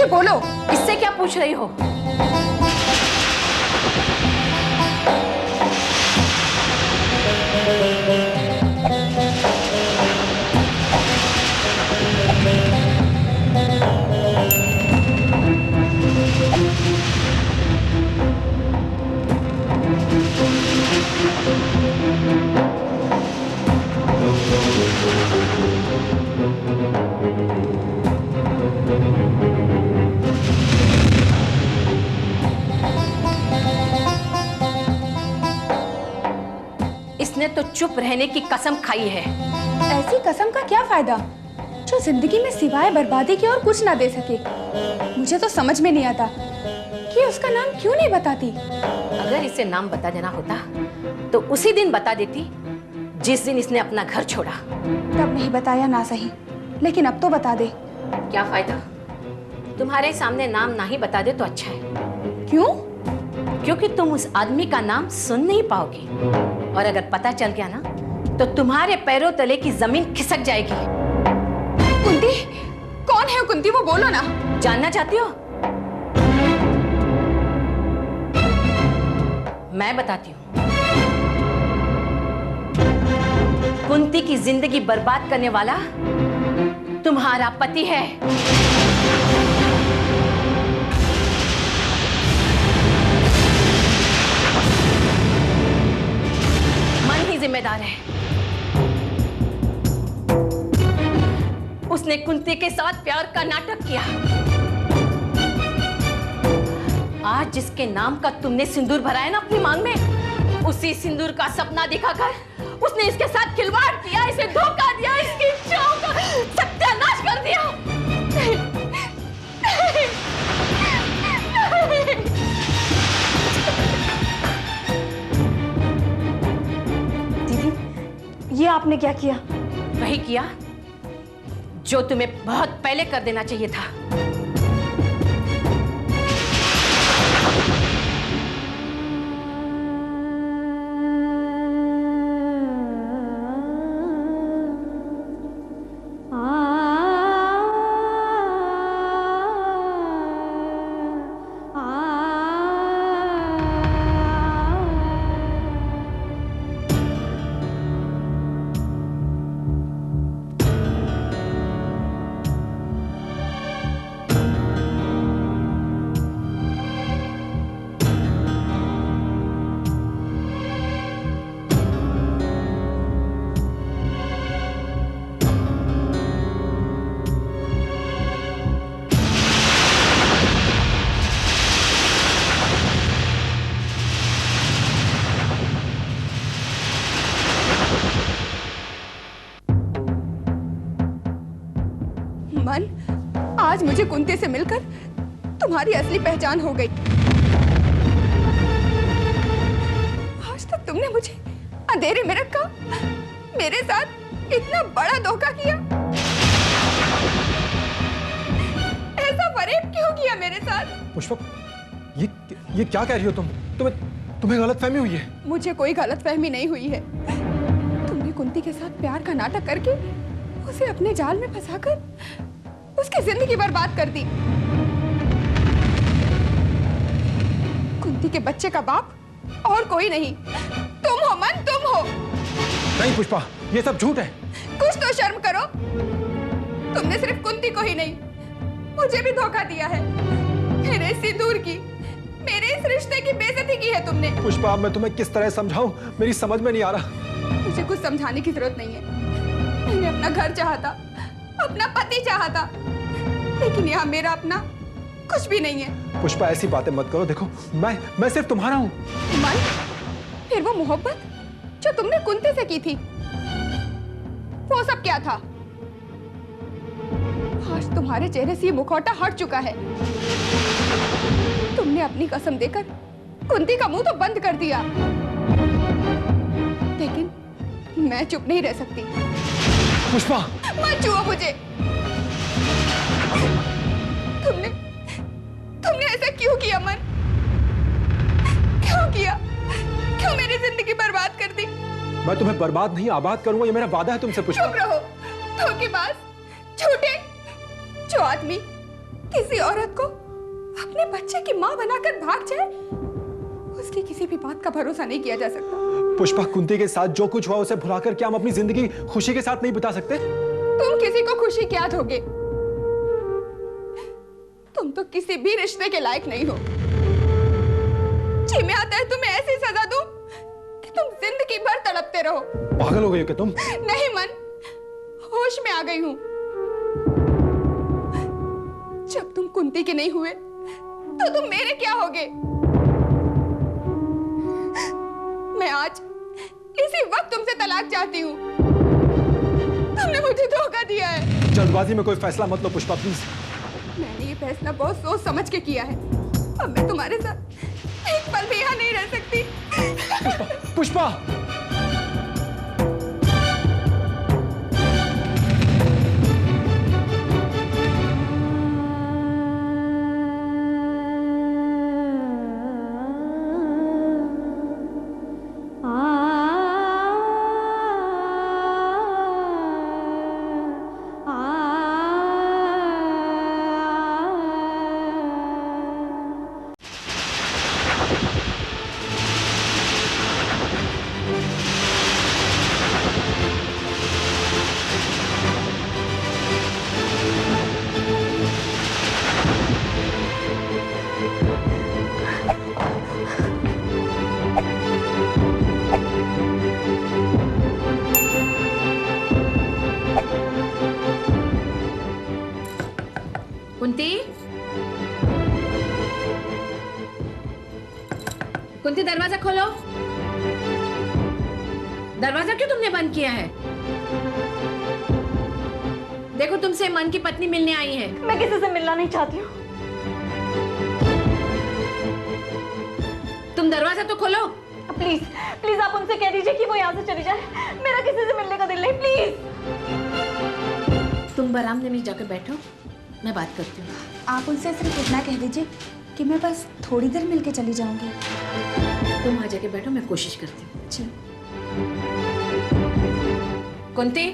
मुझे बोलो। इससे क्या पूछ रही हो? इसने तो चुप रहने की कसम खाई है। ऐसी कसम का क्या फायदा जो जिंदगी में सिवाय बर्बादी के और कुछ ना दे सके। मुझे तो समझ में नहीं आता कि उसका नाम क्यों नहीं बताती। अगर इसे नाम बता देना होता तो उसी दिन बता देती जिस दिन इसने अपना घर छोड़ा। तब नहीं बताया ना सही, लेकिन अब तो बता दे। क्या फायदा? तुम्हारे सामने नाम ना ही बता दे तो अच्छा है। क्यों? क्योंकि तुम उस आदमी का नाम सुन नहीं पाओगी, और अगर पता चल गया ना तो तुम्हारे पैरों तले की जमीन खिसक जाएगी। कुंती? कौन है कुंती? वो बोलो ना। जानना चाहती हो? मैं बताती हूँ। कुंती की जिंदगी बर्बाद करने वाला तुम्हारा पति है। मन ही जिम्मेदार है। उसने कुंती के साथ प्यार का नाटक किया। आज जिसके नाम का तुमने सिंदूर भरा है ना अपनी मांग में, उसी सिंदूर का सपना दिखाकर उसने इसके साथ खिलवाड़ किया, इसे धोखा दिया, इसकी इच्छाओं का सत्यानाश कर दिया। दीदी, ये आपने क्या किया? वही किया जो तुम्हें बहुत पहले कर देना चाहिए था। मन, आज मुझे कुंती से मिलकर तुम्हारी असली पहचान हो गई। आज तक तुमने मुझे अंधेरे में रखा, मेरे साथ इतना बड़ा धोखा किया। ऐसा फरेब क्यों किया मेरे साथ? पुष्पा, ये क्या कह रही हो तुम? तुम्हें गलतफहमी हुई है। मुझे कोई गलतफहमी नहीं हुई है। तुमने कुंती के साथ प्यार का नाटक करके उसे अपने जाल में फंसाकर उसकी जिंदगी बर्बाद कर दी। कुंती के बच्चे का बाप और कोई नहीं, तुम हो मन, तुम हो। नहीं पुष्पा, ये सब झूठ है। कुछ तो शर्म करो। तुमने सिर्फ कुंती को ही नहीं, मुझे भी धोखा दिया है। मेरे सिंदूर की, मेरे इस रिश्ते की बेइज्जती की है तुमने। पुष्पा, मैं तुम्हें किस तरह समझाऊं, मेरी समझ में नहीं आ रहा। मुझे कुछ समझाने की जरूरत नहीं है। मैंने अपना घर चाहा था, अपना पति चाहा था, लेकिन यहाँ मेरा अपना कुछ भी नहीं है। पुष्पा, ऐसी बातें मत करो। देखो, मैं सिर्फ तुम्हारा हूँ। मन, फिर वो मोहब्बत जो तुमने कुंती से की थी, वो सब क्या था? आज तुम्हारे चेहरे से ये मुखौटा हट चुका है। तुमने अपनी कसम देकर कुंती का मुंह तो बंद कर दिया, लेकिन मैं चुप नहीं रह सकती। पुष्पा, मत छुओ मुझे। तुमने ऐसा क्यों किया मन? क्यों किया? क्यों मेरी जिंदगी बर्बाद कर दी? मैं तुम्हें बर्बाद नहीं, आबाद करूंगा, ये मेरा वादा है तुमसे। पुष्पा, चुप रहो, धोखेबाज, झूठे। जो आदमी किसी औरत को अपने बच्चे की मां बनाकर भाग जाए, उसकी किसी भी बात का भरोसा नहीं किया जा सकता। पुष्पा, कुंती के साथ जो कुछ हुआ उसे भुलाकर क्या हम अपनी जिंदगी खुशी के साथ नहीं बिता सकते? तुम किसी को खुशी क्या दोगे? तुम तो किसी भी रिश्ते के लायक नहीं हो। जी मैं आता है तुम्हें ऐसी सजा दूं कि तुम जिंदगी भर तड़पते रहो। पागल हो गई हो क्या तुम? नहीं मन, होश में आ गई हूं। जब तुम कुंती के नहीं हुए तो तुम मेरे क्या होगे? मैं आज इसी वक्त तुमसे तलाक चाहती हूँ। तुमने मुझे धोखा दिया है। जल्दबाजी में कोई फैसला मत लो पुष्पा, प्लीज। मैंने ये फैसला बहुत सोच समझ के किया है। अब मैं तुम्हारे साथ एक पल भी यहाँ नहीं रह सकती। पुष्पा, कुंती, कुंती दरवाजा खोलो। दरवाजा क्यों तुमने बंद किया है? देखो तुमसे मन की पत्नी मिलने आई है। मैं किसी से मिलना नहीं चाहती हूँ। तुम दरवाजा तो खोलो। प्लीज प्लीज आप उनसे कह दीजिए कि वो यहाँ से चली जाए। मेरा किसी से मिलने का दिल नहीं, प्लीज। तुम बरामदे में जाकर बैठो, मैं बात करती हूँ। आप उनसे सिर्फ इतना कह दीजिए कि मैं बस थोड़ी देर मिलके चली जाऊंगी। तुम आ जाके बैठो, मैं कोशिश करती हूँ। जी। कुंती,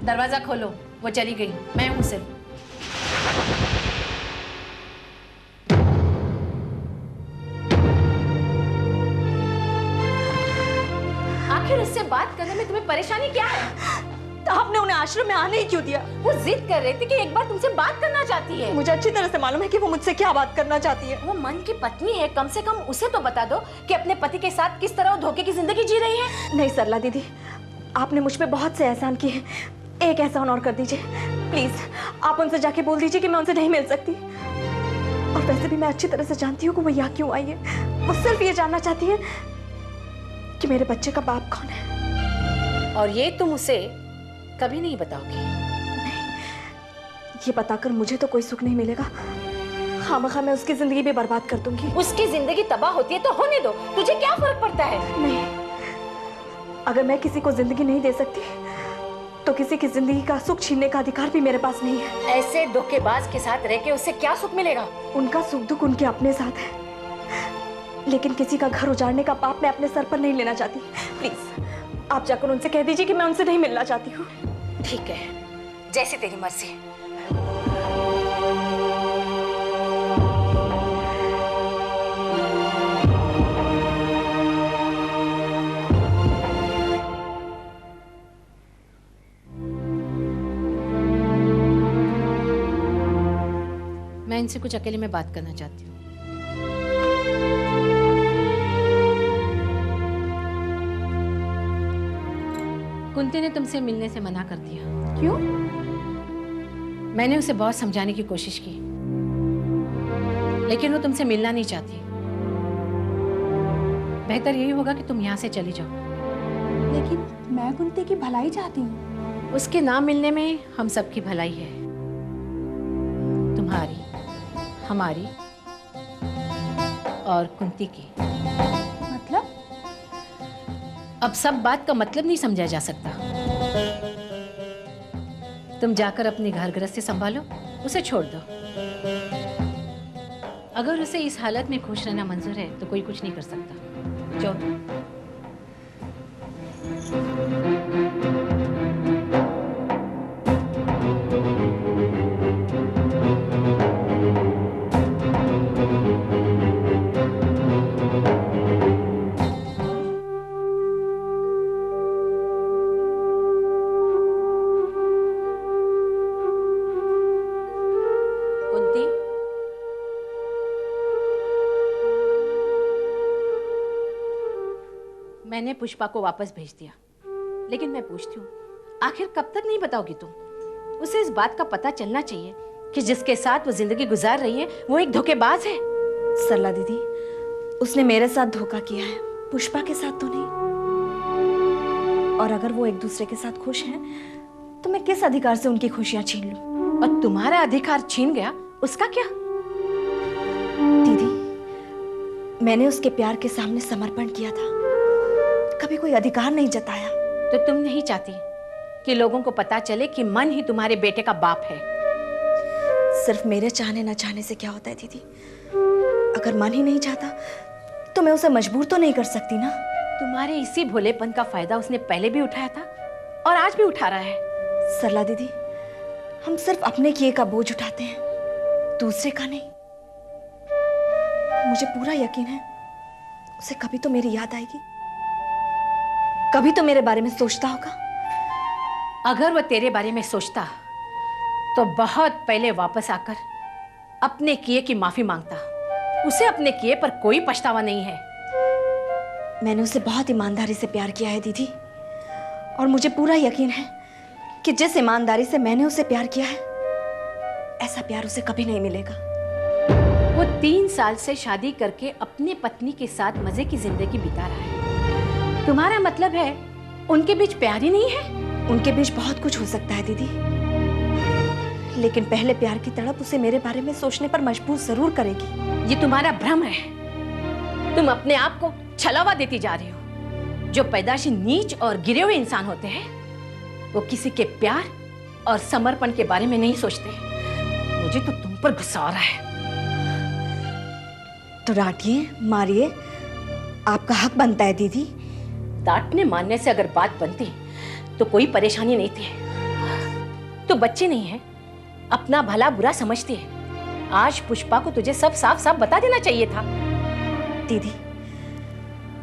दरवाजा खोलो। वो चली गई, मैं हूँ सिर्फ। आखिर उससे बात करने में तुम्हें परेशानी क्या है? तो आपने उन्हें आश्रम में आने ही क्यों दिया? वो जिद कर रही थी कि एक बार तुमसे बात करना चाहती है। मुझे अच्छी तरह से मालूम है कि वो मुझसे क्या बात करना चाहती है। वो मन की पत्नी है, कम से कम उसे तो बता दो कि अपने पति के साथ किस तरह वो धोखे की जिंदगी जी रही है। नहीं सरला दीदी, आपने मुझ पे बहुत से एहसान किए हैं, एक एहसान और कर दीजिए प्लीज। आप उनसे जाके बोल दीजिए कि मैं उनसे नहीं मिल सकती। और वैसे भी मैं अच्छी तरह से जानती हूँ कि वो यहाँ क्यों आई है। वो सिर्फ ये जानना चाहती है कि मेरे बच्चे का बाप कौन है। और ये तुम उसे कभी नहीं बताओगी? ये बताकर मुझे तो कोई सुख नहीं मिलेगा। खामखा मैं उसकी जिंदगी भी बर्बाद कर दूंगी। उसकी जिंदगी तबाह होती है तो होने दो, तुझे क्या फर्क पड़ता है? नहीं, अगर मैं किसी को जिंदगी नहीं दे सकती तो किसी की जिंदगी का सुख छीनने का अधिकार भी मेरे पास नहीं है। ऐसे धोखेबाज के साथ रह के उससे क्या सुख मिलेगा? उनका सुख दुख उनके अपने साथ है, लेकिन किसी का घर उजाड़ने का पाप मैं अपने सर पर नहीं लेना चाहती। प्लीज आप जाकर उनसे कह दीजिए कि मैं उनसे नहीं मिलना चाहती हूँ। ठीक है, जैसे तेरी मर्जी। मैं इनसे कुछ अकेले में बात करना चाहती हूँ। कुंती ने तुमसे मिलने से मना कर दिया। क्यों? मैंने उसे बहुत समझाने की कोशिश की, लेकिन वो तुमसे मिलना नहीं चाहती। बेहतर यही होगा कि तुम यहाँ से चली जाओ। लेकिन मैं कुंती की भलाई चाहती हूँ। उसके ना मिलने में हम सबकी भलाई है, तुम्हारी, हमारी और कुंती की। मतलब? अब सब बात का मतलब नहीं समझा जा सकता। तुम जाकर अपनी घर गृहस्थी संभालो, उसे छोड़ दो। अगर उसे इस हालत में खुश रहना मंजूर है तो कोई कुछ नहीं कर सकता। जाओ। मैंने पुष्पा को वापस भेज दिया, लेकिन मैं पूछती हूँ, आखिर कब तक नहीं बताओगी तुम? उसे इस बात का पता चलना चाहिए कि जिसके साथ वो जिंदगी गुजार रही है वो एक धोखेबाज है। सरला दीदी, उसने मेरे साथ धोखा किया है, पुष्पा के साथ तो नहीं। और अगर वो एक दूसरे के साथ खुश हैं, तो मैं किस अधिकार से उनकी खुशियां छीन लूं? और तुम्हारा अधिकार छीन गया, उसका क्या? दीदी, मैंने उसके प्यार के सामने समर्पण किया था, कभी कोई अधिकार नहीं जताया। तो तुम नहीं चाहती कि लोगों को पता चले कि मन ही तुम्हारे बेटे का बाप है? सिर्फ मेरे चाहने न चाहने से क्या होता है दीदी? अगर मन ही नहीं चाहता तो मैं उसे मजबूर तो नहीं कर सकती ना। तुम्हारे इसी भोलेपन का फायदा उसने पहले भी उठाया था और आज भी उठा रहा है। सरला दीदी, हम सिर्फ अपने किए का बोझ उठाते हैं, दूसरे का नहीं। मुझे पूरा यकीन है उसे कभी तो मेरी याद आएगी, कभी तो मेरे बारे में सोचता होगा। अगर वो तेरे बारे में सोचता तो बहुत पहले वापस आकर अपने किए की माफी मांगता। उसे अपने किए पर कोई पछतावा नहीं है। मैंने उसे बहुत ईमानदारी से प्यार किया है दीदी, और मुझे पूरा यकीन है कि जिस ईमानदारी से मैंने उसे प्यार किया है, ऐसा प्यार उसे कभी नहीं मिलेगा। वो 3 साल से शादी करके अपनी पत्नी के साथ मजे की जिंदगी बिता रहा है। तुम्हारा मतलब है उनके बीच प्यार ही नहीं है? उनके बीच बहुत कुछ हो सकता है दीदी, लेकिन पहले प्यार की तड़प उसे मेरे बारे में सोचने पर मजबूर जरूर करेगी। ये तुम्हारा भ्रम है। तुम अपने आप को छलावा देती जा रही हो। जो पैदाशी नीच और गिरे हुए इंसान होते हैं, वो किसी के प्यार और समर्पण के बारे में नहीं सोचते। मुझे तो तुम पर गुस्सा आ रहा है। तो डांटिए, मारिए, आपका हक बनता है दीदी। डांटने मारने से अगर बात बनती तो कोई परेशानी नहीं थी। तो बच्चे नहीं है, अपना भला बुरा समझती है। आज पुष्पा को तुझे सब साफ साफ बता देना चाहिए था। दीदी,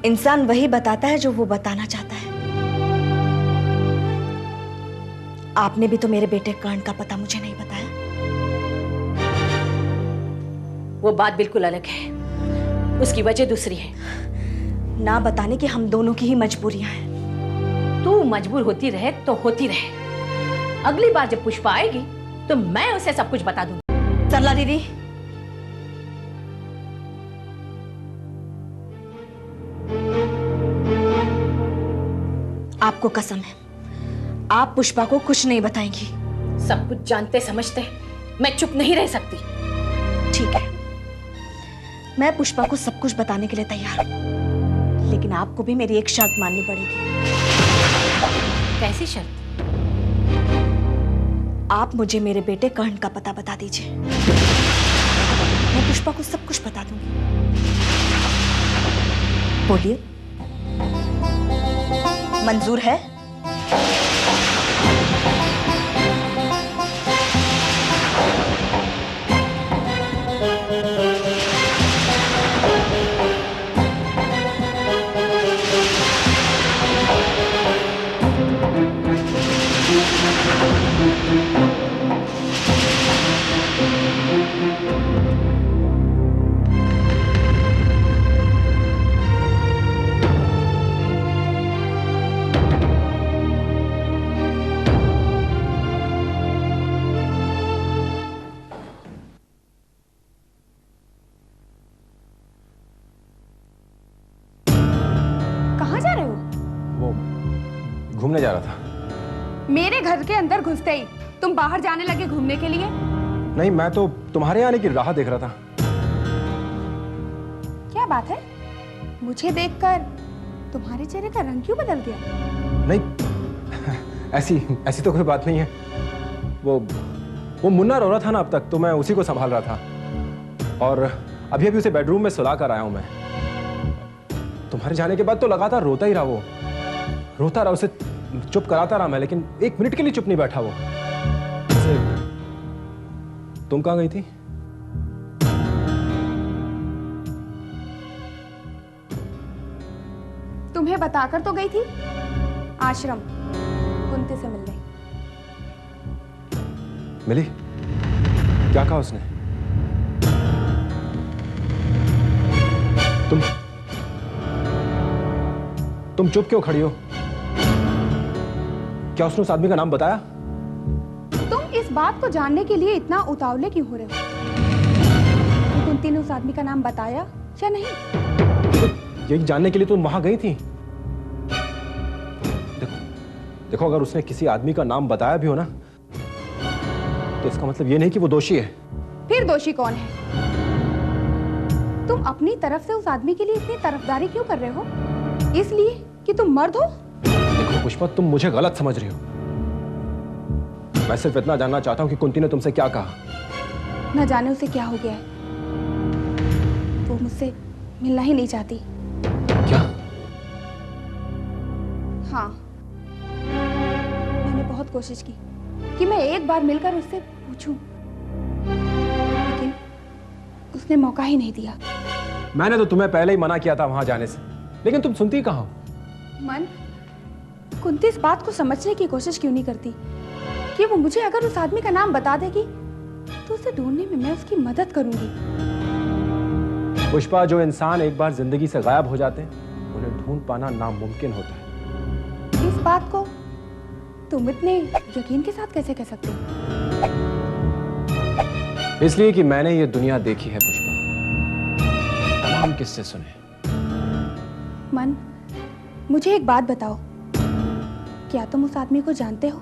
इंसान वही बताता है जो वो बताना चाहता है। आपने भी तो मेरे बेटे कर्ण का पता मुझे नहीं बताया। वो बात बिल्कुल अलग है, उसकी वजह दूसरी है। ना बताने की हम दोनों की ही मजबूरियां हैं। तू मजबूर होती रहे तो होती रहे। अगली बार जब पुष्पा आएगी तो मैं उसे सब कुछ बता दूंगी। सरला दीदी, आपको कसम है, आप पुष्पा को कुछ नहीं बताएंगी। सब कुछ जानते समझते मैं चुप नहीं रह सकती। ठीक है, मैं पुष्पा को सब कुछ बताने के लिए तैयार हूं, लेकिन आपको भी मेरी एक शर्त माननी पड़ेगी। कैसी शर्त? आप मुझे मेरे बेटे कर्ण का पता बता दीजिए, मैं पुष्पा को सब कुछ बता दूंगी। बोलिए, मंजूर है? घूमने जा रहा था। मेरे घर के अंदर घुसते ही तुम बाहर जाने लगे घूमने के लिए? नहीं, मैं तो तुम्हारे आने की राह देख रहा था। क्या बात है, मुझे देखकर तुम्हारे चेहरे का रंग क्यों बदल गया? नहीं, ऐसी तो कोई बात नहीं है। वो मुन्ना रो रहा था ना अब तक, तो मैं उसी को संभाल रहा था, और अभी अभी उसे बेडरूम में सुला कर आया हूं मैं। तुम्हारे जाने के बाद तो लगातार रोता ही रहा, वो रोता रहा, उसे चुप कराता रहा मैं, लेकिन 1 मिनट के लिए चुप नहीं बैठा वो। तुम कहां गई थी? तुम्हें बताकर तो गई थी, आश्रम कुंती से मिलने। मिली? क्या कहा उसने? तुम चुप क्यों खड़ी हो? क्या उसने उस आदमी का नाम बताया? तुम इस बात को जानने के लिए इतना उतावले क्यों हो रहे हो कि कुंती ने उस आदमी का नाम बताया या नहीं? यही जानने के लिए तुम वहां गई थी। देखो अगर उसने किसी आदमी का नाम बताया भी हो ना, तो इसका मतलब ये नहीं कि वो दोषी है। फिर दोषी कौन है? तुम अपनी तरफ से उस आदमी के लिए इतनी तरफदारी क्यों कर रहे हो? इसलिए कि तुम मर्द हो? देखो पुष्पा, तुम मुझे गलत समझ रही हो। मैं सिर्फ इतना जानना चाहता हूं कि कुंती ने तुमसे क्या कहा। न जाने उसे क्या हो गया है। वो मुझसे मिलना ही नहीं चाहती। क्या? हाँ, मैंने बहुत कोशिश की कि मैं एक बार मिलकर उससे पूछूं, लेकिन उसने मौका ही नहीं दिया। मैंने तो तुम्हें पहले ही मना किया था वहां जाने से, लेकिन तुम सुनती कहाँ हो? मन, कुंती इस बात को समझने की कोशिश क्यों नहीं करती कि वो मुझे अगर उस आदमी का नाम बता देगी तो उसे ढूंढने में मैं उसकी मदद करूंगी। पुष्पा, जो इंसान एक बार जिंदगी से गायब हो जाते हैं उन्हें ढूंढ पाना नामुमकिन होता है। इस बात को तुम इतने यकीन के साथ कैसे कह सकते हो? इसलिए कि मैंने ये दुनिया देखी है पुष्पा, तमाम किस्से सुने। मन, मुझे एक बात बताओ, क्या तुम उस आदमी को जानते हो?